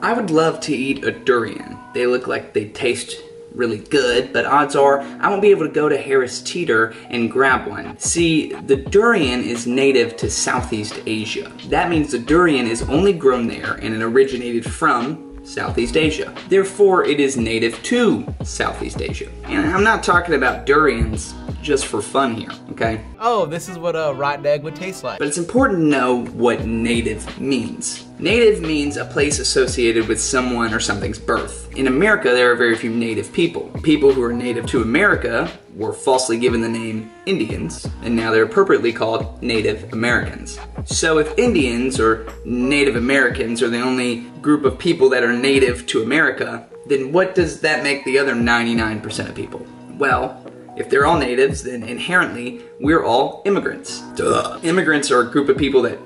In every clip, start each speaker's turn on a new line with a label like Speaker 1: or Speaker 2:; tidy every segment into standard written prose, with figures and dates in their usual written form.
Speaker 1: I would love to eat a durian. They look like they taste really good, but odds are I won't be able to go to Harris Teeter and grab one. See, the durian is native to Southeast Asia. That means the durian is only grown there and it originated from Southeast Asia. Therefore, it is native to Southeast Asia. And I'm not talking about durians just for fun here, okay?
Speaker 2: Oh, this is what a rotten egg would taste like.
Speaker 1: But it's important to know what native means. Native means a place associated with someone or something's birth. In America, there are very few native people. People who are native to America were falsely given the name Indians, and now they're appropriately called Native Americans. So if Indians or Native Americans are the only group of people that are native to America, then what does that make the other 99% of people? Well, if they're all natives, then inherently we're all immigrants. Duh. Immigrants are a group of people that...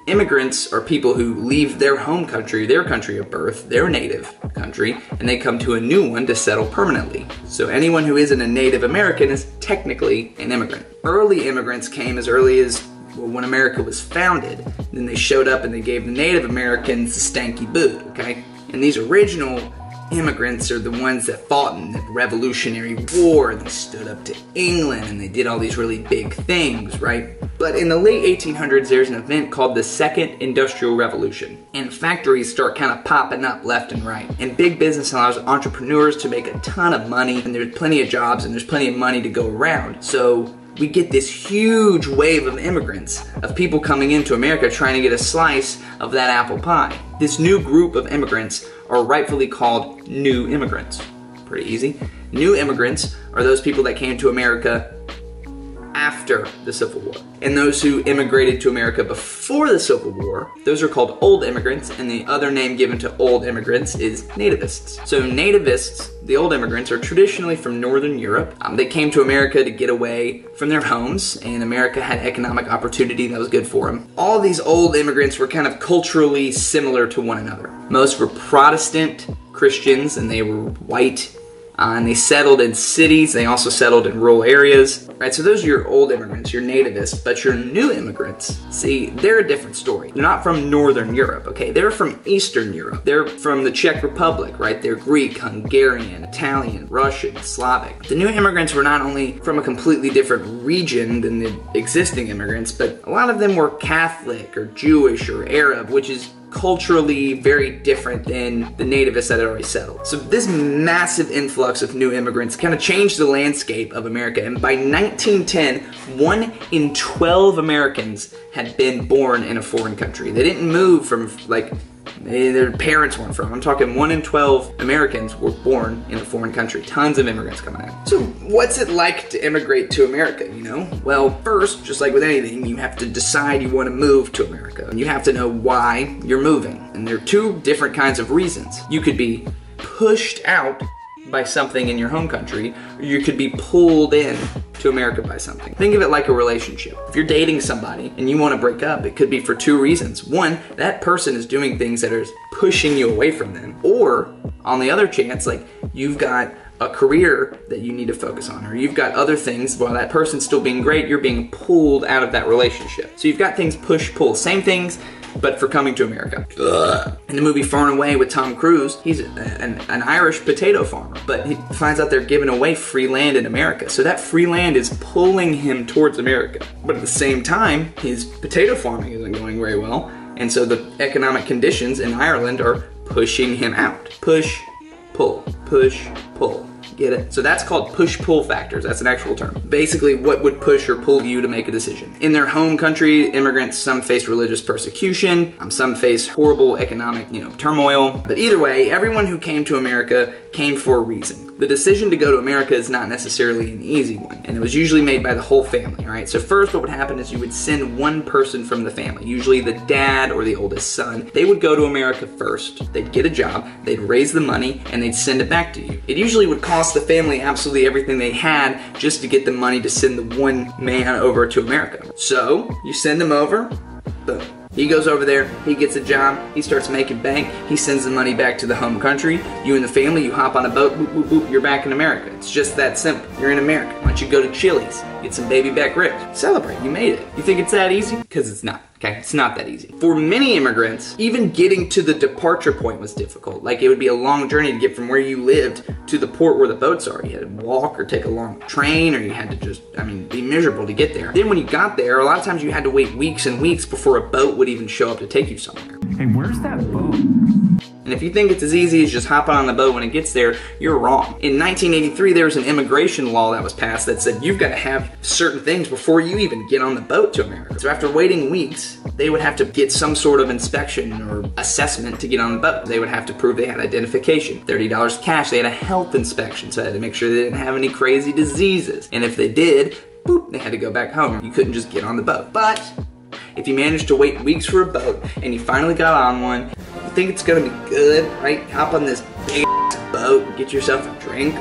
Speaker 1: Immigrants are people who leave their home country, their country of birth, their native country, and they come to a new one to settle permanently. So anyone who isn't a Native American is technically an immigrant. Early immigrants came as early as when America was founded. Then they showed up and they gave the Native Americans the stanky boot, okay? And these original immigrants are the ones that fought in the Revolutionary War, and they stood up to England, and they did all these really big things, right? But in the late 1800s, there's an event called the Second Industrial Revolution, and factories start kind of popping up left and right. And big business allows entrepreneurs to make a ton of money, and there's plenty of jobs, and there's plenty of money to go around. So we get this huge wave of immigrants, of people coming into America trying to get a slice of that apple pie. This new group of immigrants are rightfully called new immigrants. Pretty easy. New immigrants are those people that came to America after the Civil War. And those who immigrated to America before the Civil War, those are called old immigrants, and the other name given to old immigrants is nativists. So nativists, the old immigrants, are traditionally from Northern Europe. They came to America to get away from their homes, and America had economic opportunity that was good for them. All these old immigrants were kind of culturally similar to one another. Most were Protestant Christians, and they were white. And they settled in cities, they also settled in rural areas. Right, so those are your old immigrants, your nativists, but your new immigrants, see, they're a different story. They're not from Northern Europe, okay? They're from Eastern Europe. They're from the Czech Republic, right? They're Greek, Hungarian, Italian, Russian, Slavic. The new immigrants were not only from a completely different region than the existing immigrants, but a lot of them were Catholic or Jewish or Arab, which is culturally very different than the nativists that had already settled. So this massive influx of new immigrants kind of changed the landscape of America, and by 1910, 1 in 12 Americans had been born in a foreign country. They didn't move from, like, their parents weren't from. I'm talking 1 in 12 Americans were born in a foreign country. Tons of immigrants coming in. So what's it like to immigrate to America, you know? Well, first, just like with anything, you have to decide you want to move to America. And you have to know why you're moving. And there are two different kinds of reasons. You could be pushed out by something in your home country, or you could be pulled in to America by something. Think of it like a relationship. If you're dating somebody and you want to break up, it could be for two reasons. One, that person is doing things that are pushing you away from them. Or, on the other chance, like, you've got a career that you need to focus on, or you've got other things, while that person's still being great, you're being pulled out of that relationship. So you've got things push-pull, same things, but for coming to America. In the movie Far and Away with Tom Cruise, he's an Irish potato farmer, but he finds out they're giving away free land in America. So that free land is pulling him towards America. But at the same time, his potato farming isn't going very well, and so the economic conditions in Ireland are pushing him out. Push, pull, push, pull. Get it? So that's called push-pull factors. That's an actual term. Basically, what would push or pull you to make a decision? In their home country, immigrants, some face religious persecution, some face horrible economic, turmoil. But either way, everyone who came to America came for a reason. The decision to go to America is not necessarily an easy one, and it was usually made by the whole family, right? So first what would happen is you would send one person from the family, usually the dad or the oldest son. They would go to America first, they'd get a job, they'd raise the money, and they'd send it back to you. It usually would cost the family absolutely everything they had just to get the money to send the one man over to America. So, you send him over, boom. He goes over there, he gets a job, he starts making bank, he sends the money back to the home country, you and the family, you hop on a boat, boop, boop, boop, you're back in America. It's just that simple. You're in America. Why don't you go to Chili's? get some baby back ribs. Celebrate, you made it. You think it's that easy? Because it's not. Okay, it's not that easy. For many immigrants, even getting to the departure point was difficult. Like, it would be a long journey to get from where you lived to the port where the boats are. You had to walk or take a long train, or you had to just, be miserable to get there. Then when you got there, a lot of times you had to wait weeks and weeks before a boat would even show up to take you somewhere.
Speaker 3: Hey, where's that boat?
Speaker 1: And if you think it's as easy as just hopping on the boat when it gets there, you're wrong. In 1983, there was an immigration law that was passed that said you've got to have certain things before you even get on the boat to America. So after waiting weeks, they would have to get some sort of inspection or assessment to get on the boat. They would have to prove they had identification, $30 cash. They had a health inspection, so they had to make sure they didn't have any crazy diseases. And if they did, boop, they had to go back home. You couldn't just get on the boat. But if you managed to wait weeks for a boat and you finally got on one, you think it's gonna be good, right? Hop on this big boat and get yourself a drink.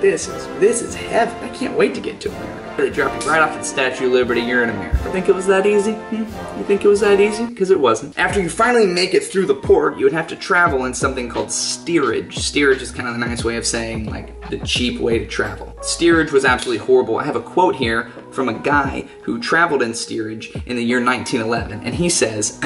Speaker 1: This is heaven. I can't wait to get to America. They drop you right off at the Statue of Liberty, you're in America. I think it was that easy? You think it was that easy? Because it wasn't. After you finally make it through the port, you would have to travel in something called steerage. Steerage is kind of the nice way of saying, like, the cheap way to travel. Steerage was absolutely horrible. I have a quote here from a guy who traveled in steerage in the year 1911, and he says,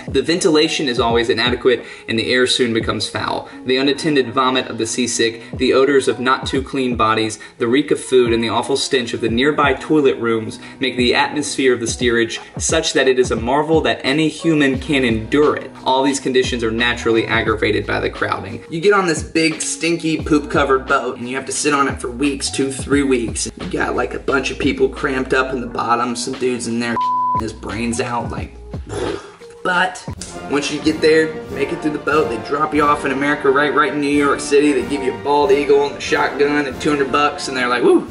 Speaker 1: "The ventilation is always inadequate, and the air soon becomes foul. The unattended vomit of the seasick, the odors of not too clean bodies, the reek of food, and the awful stench of the nearby toilet rooms make the atmosphere of the steerage such that it is a marvel that any human can endure it. All these conditions are naturally aggravated by the crowding." You get on this big, stinky, poop-covered boat, and you have to sit on it for weeks, 2-3 weeks. You got like a bunch of people cramped up in the bottom, some dudes in there his brains out, like. But once you get there, make it through the boat, they drop you off in America, right in New York City. They give you a bald eagle and a shotgun and $200, and they're like, woo,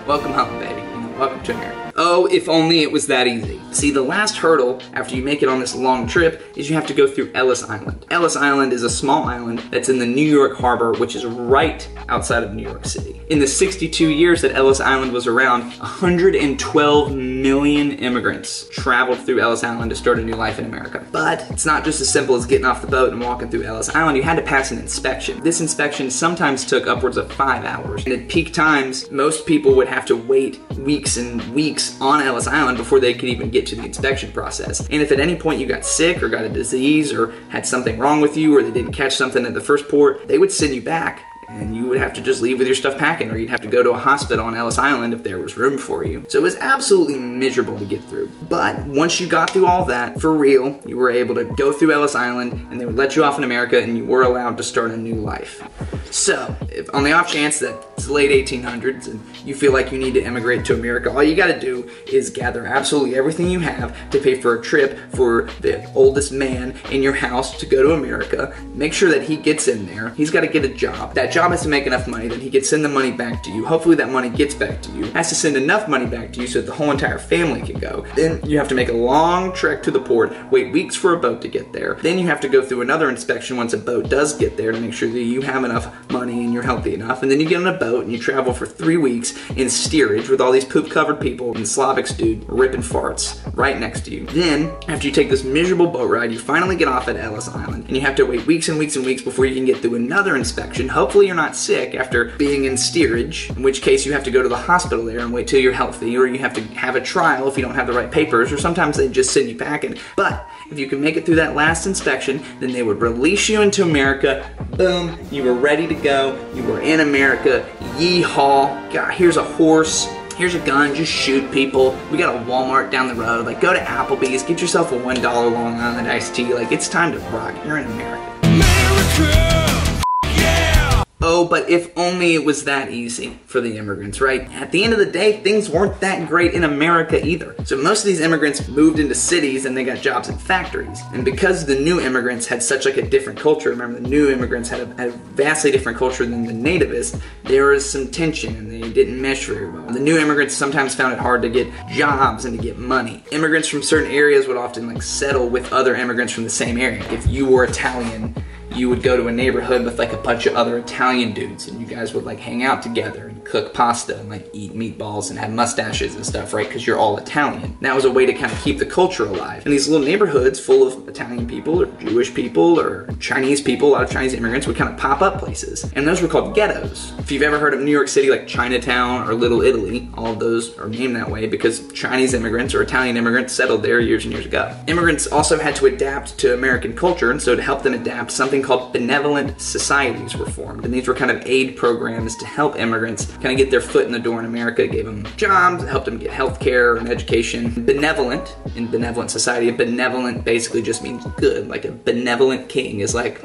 Speaker 1: welcome home, baby. Welcome to America. Oh, if only it was that easy. See, the last hurdle after you make it on this long trip is you have to go through Ellis Island. Ellis Island is a small island that's in the New York Harbor, which is right outside of New York City. In the 62 years that Ellis Island was around, 112 million immigrants traveled through Ellis Island to start a new life in America. But it's not just as simple as getting off the boat and walking through Ellis Island. You had to pass an inspection. This inspection sometimes took upwards of 5 hours. And at peak times, most people would have to wait weeks and weeks on Ellis Island before they could even get to the inspection process. And if at any point you got sick or got a disease or had something wrong with you or they didn't catch something at the first port, they would send you back. And you would have to just leave with your stuff packing, or you'd have to go to a hospital on Ellis Island if there was room for you. So it was absolutely miserable to get through. But once you got through all that, for real, you were able to go through Ellis Island and they would let you off in America and you were allowed to start a new life. So, if on the off chance that it's the late 1800s and you feel like you need to immigrate to America, all you gotta do is gather absolutely everything you have to pay for a trip for the oldest man in your house to go to America. Make sure that he gets in there. He's gotta get a job. That job has to make enough money that he can send the money back to you. Hopefully that money gets back to you. Has to send enough money back to you so that the whole entire family can go. Then you have to make a long trek to the port, wait weeks for a boat to get there. Then you have to go through another inspection once a boat does get there to make sure that you have enough money and you're healthy enough. And then you get on a boat and you travel for 3 weeks in steerage with all these poop-covered people and Slavics dude ripping farts right next to you. Then, after you take this miserable boat ride, you finally get off at Ellis Island and you have to wait weeks and weeks and weeks before you can get through another inspection. Hopefully you're not sick after being in steerage, in which case you have to go to the hospital there and wait till you're healthy, or you have to have a trial if you don't have the right papers, or sometimes they just send you packing. But if you can make it through that last inspection, then they would release you into America. Boom, you were ready to go. You were in America. Yeehaw. God, here's a horse. Here's a gun, just shoot people. We got a Walmart down the road. Like, go to Applebee's, get yourself a $1 Long Island iced tea. Like, it's time to rock. You're in America. Oh, but if only it was that easy for the immigrants, right? At the end of the day, things weren't that great in America either. So most of these immigrants moved into cities and they got jobs in factories. And because the new immigrants had such like a different culture, remember the new immigrants had a vastly different culture than the nativists, there was some tension and they didn't mesh very well. The new immigrants sometimes found it hard to get jobs and to get money. Immigrants from certain areas would often like settle with other immigrants from the same area. If you were Italian, you would go to a neighborhood with like a bunch of other Italian dudes and you guys would like hang out together. cook pasta and like eat meatballs and have mustaches and stuff, right? Because you're all Italian. That was a way to kind of keep the culture alive. And these little neighborhoods full of Italian people or Jewish people or Chinese people, a lot of Chinese immigrants would kind of pop up places. And those were called ghettos. If you've ever heard of New York City, like Chinatown or Little Italy, all of those are named that way because Chinese immigrants or Italian immigrants settled there years and years ago. Immigrants also had to adapt to American culture, and so to help them adapt, something called benevolent societies were formed. And these were kind of aid programs to help immigrants kind of get their foot in the door in America, gave them jobs, helped them get health care and education. Benevolent, in benevolent society, benevolent basically just means good. Like a benevolent king is like,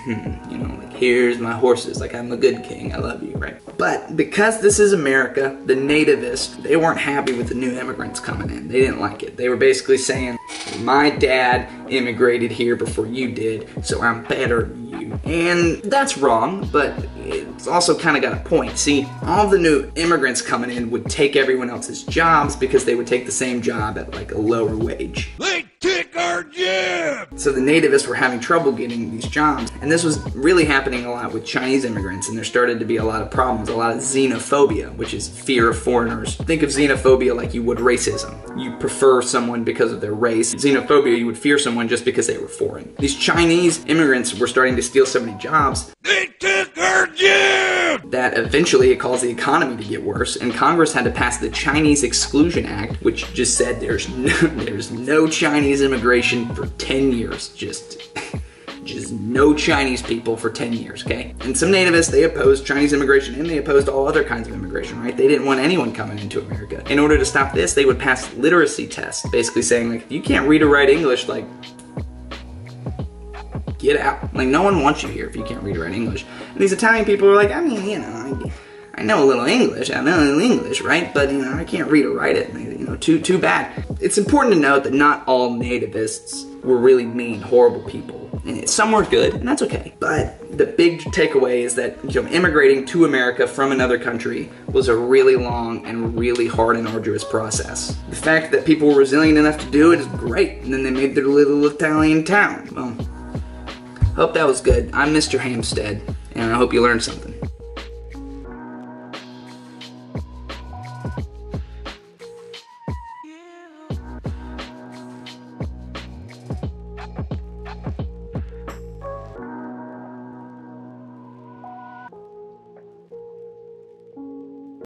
Speaker 1: you know, like here's my horses, like I'm a good king, I love you, right? But because this is America, the nativists, they weren't happy with the new immigrants coming in. They didn't like it. They were basically saying, my dad immigrated here before you did, so I'm better than you. And that's wrong, but it's also kind of got a point. See, all the new immigrants coming in would take everyone else's jobs because they would take the same job at like a lower wage.
Speaker 3: They took our job!
Speaker 1: So the nativists were having trouble getting these jobs, and this was really happening a lot with Chinese immigrants, and there started to be a lot of problems, a lot of xenophobia, which is fear of foreigners. Think of xenophobia like you would racism. You prefer someone because of their race. Xenophobia, you would fear someone just because they were foreign. These Chinese immigrants were starting to steal so many jobs.
Speaker 3: They took our job!
Speaker 1: That eventually it caused the economy to get worse, and Congress had to pass the Chinese Exclusion Act, which just said there's no Chinese immigration for 10 years. Just no Chinese people for 10 years, okay? And some nativists, they opposed Chinese immigration and they opposed all other kinds of immigration, right? They didn't want anyone coming into America. In order to stop this, they would pass literacy tests, basically saying like, if you can't read or write English, like, get out. Like, no one wants you here if you can't read or write English. And these Italian people were like, I mean, you know, I know a little English, right? But, you know, I can't read or write it, you know, too bad. It's important to note that not all nativists were really mean, horrible people. And some were good, and that's okay. But the big takeaway is that, you know, immigrating to America from another country was a really long and really hard and arduous process. The fact that people were resilient enough to do it is great, and then they made their little Italian town. Well, hope that was good. I'm Mr. Hamstead, and I hope you learned something.